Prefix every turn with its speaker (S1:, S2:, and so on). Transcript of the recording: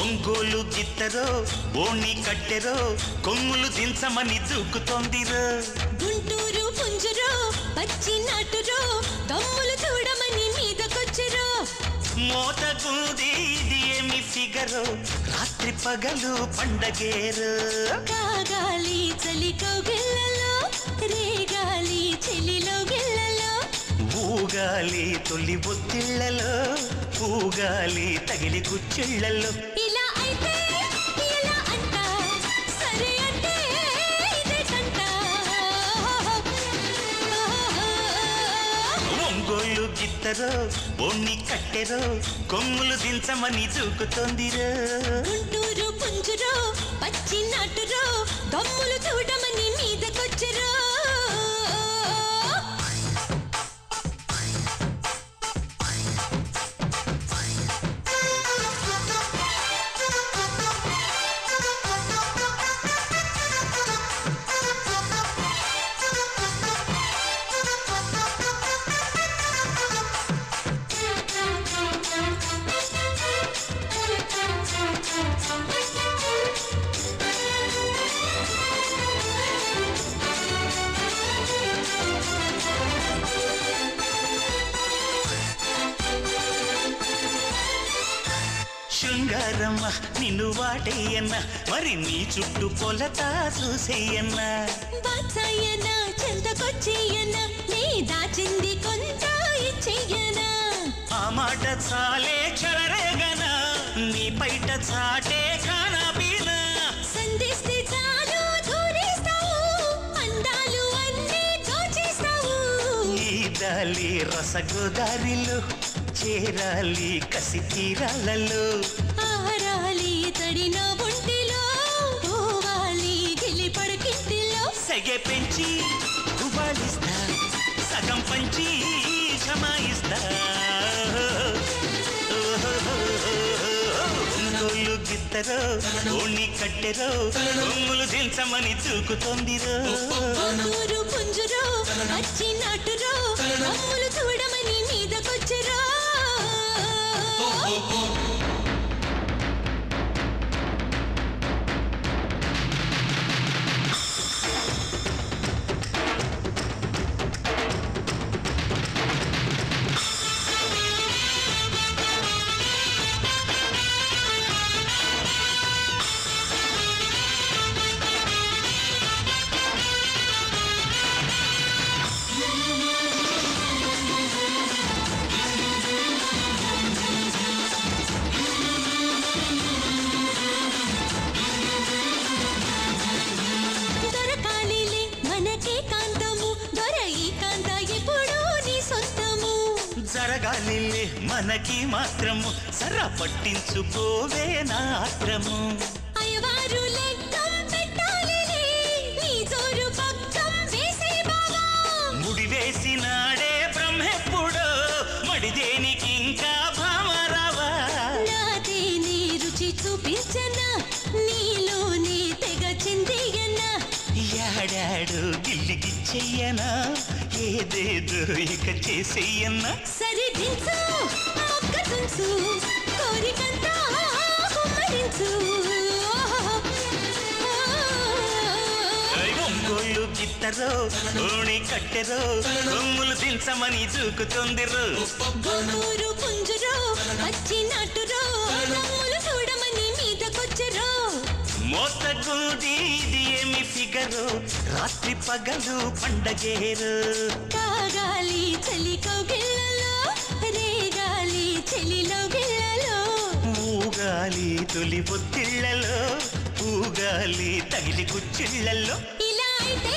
S1: ఒంగోలు గిత్తరో ఓణి కట్టెరో కొమ్ములు దించమని దూకుతోందిరో
S2: గుంటూరు పుంజురో పచ్చి నాటురో దమ్ములు చూడమని మీదకొచ్చరో
S1: మోతగుంది ఇది ఏమి ఫిగరో రాత్రి పగలు పండగేరు
S2: కాగాలి చలి కౌగిళ్ళలో రేగాలి చెలిలో గిళ్ళలో
S1: ఊగాలి తొలి బొత్తిళ్లలో ఊగాలి తగిలి కుచ్చిళ్లలో
S2: ఇలా అయితే ఇలా అంట సరే అంటే ఇదే కంట
S1: ఒంగోలు గిత్తరో ఓణి కట్టెరో కొమ్ములు దించమని దూకుతోందిరో
S2: గుంటూరు పుంజురో పచ్చి నాటురో దమ్ములు చూడమని మీదకొచ్చరో
S1: శృంగారమ్మ నిన్ను వాటేయన్న మరి నీ చుట్టూ కొలత చూసేయన్న
S2: బాచాయనా చెంతకొచ్చేయనా నీ దాచింది కొంత ఇచ్చేయనా
S1: ఆ మాట చాలే చెలరేగనా నీ బయట చాటే కానబీనా
S2: సంధిస్తే చాలు దూరేస్తావు అందాలు అన్నీ దోచేస్తావు
S1: ఈదాలి రసగోదారిలో చేరాలి కసి తీరాలలో
S2: ఆరాలి తడిన ఒంటిలో పోవాలి గిలి పడకింటిలో
S1: సెగె పెంచి గుబాలిస్తా సగం పంచి జమాయిస్తా ఒంగోలు గిత్తరో ఓణి కట్టెరో కొమ్ములు దించమని దూకుతోందిరో
S2: గుంటూరు పుంజురో పచ్చి నాటురో దమ్ములు చూడమని మీదకొచ్చరో
S1: జరగాలిలే మనకి మాత్రము సర పట్టించుకోవే నాత్రము
S2: అయ్యవారు లెక్కం పెట్టాలిలే నీ జోరు పక్కం వేసే బావా
S1: ముడి వేసినాడే బ్రహ్మెప్పుడో మడి దేనికి ఇంకా భామరావా
S2: నాదే నీ రుచి చూపించనా నీలోనే తెగ చిందియనా
S1: ఏడాడు గిల్లిగిచ్చెయ్యనా ఏదేదో ఇక చేసేయన్నా
S2: సరి దించు ఒక్క తుంచు కోరికంతా కుమ్మరించు
S1: ఒంగోలు గిత్తరో ఓణి కట్టెరో కొమ్ములు దించమని దూకుతోందిరో
S2: గుంటూరు పుంజురో పచ్చి నాటురో దమ్ములు చూడమని మీదకొచ్చరో
S1: మోతగుంది ఇది ఏమి ఫిగరు రాత్రి పగలు పండగేరు
S2: కాగాలి చలి కౌగిళ్ళలో రేగాలి చెలిలో గిళ్ళలో
S1: ఊగాలి తొలి బొత్తిళ్లలో ఊగాలి తగిలి కుచ్చిళ్లలో
S2: ఇలా అయితే